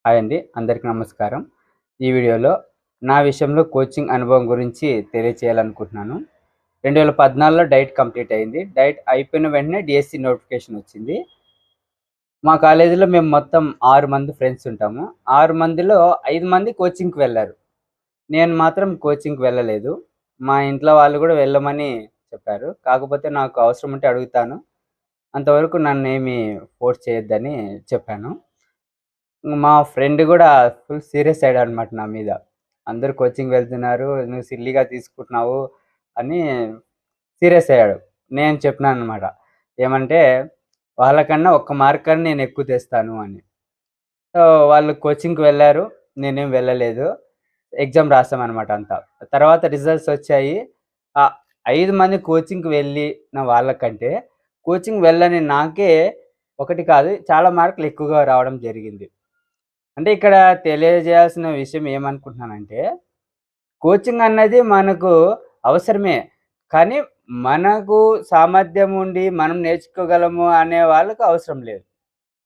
Hi అండి. అందరికీ నమస్కారం. ఈ వీడియోలో నా విషయంలో కోచింగ్ అనుభవం గురించి తెలియచేయాలనుకుంటున్నాను. 2014లో డైట్ కంప్లీట్ అయింది. డైట్ అయిపోయిన వెంటనే డీఎస్సీ నోటిఫికేషన్ వచ్చింది. మా కాలేజీలో మేము మొత్తం 6 మంది ఫ్రెండ్స్ ఉంటాము. 6 మందిలో 5 మంది కోచింగ్‌కి వెళ్లారు. నేను మాత్రం కోచింగ్‌కి వెళ్ళలేదు. మా ఇంట్లో వాళ్ళు కూడా వెళ్ళమని చెప్పారు. కాకపోతే నాకు అవసరం ఉంటే అడుగుతాను. అంతవరకు నన్నేమి ఫోర్స్ చేయొద్దని చెప్పాను. మా ఫ్రెండ్ గూడా ఫుల్ సీరియస్ అయ్యాడనమాట నా మీద. అందరూ కోచింగ్ వెళ్తున్నారు. నువ్వు సిల్లీగా తీసుకుంటున్నావు అని సీరియస్ అయ్యాడు. నేను చెప్పినాననమాట. ఏమంటే, వాళ్ళకన్నా ఒక్క మార్కన్నా నేను ఎక్కువ తెస్తాను అని. సో, వాళ్ళు కోచింగ్‌కి వెళ్లారు. నేనేం వెళ్ళలేదు. ఎగ్జామ్ రాసామనమాట అంతా. తర్వాత రిజల్ట్స్ వచ్చాయి. ఆహ్, 5 మంది కోచింగ్‌కి వెళ్ళిన వాళ్ళకంటే, కోచింగ్ వెళ్ళని నాకే ఒకటి కాదు చాలా మార్కులు ఎక్కువగా రావడం జరిగింది. అంటే ఇక్కడ తెలియజేయాల్సిన విషయం ఏమనుకుంటున్నానంటే, కోచింగ్ అన్నది మనకు అవసరమే. కానీ మనకు సామర్థ్యం ఉండి మనం నేర్చుకోగలము అనే వాళ్ళకి అవసరం లేదు.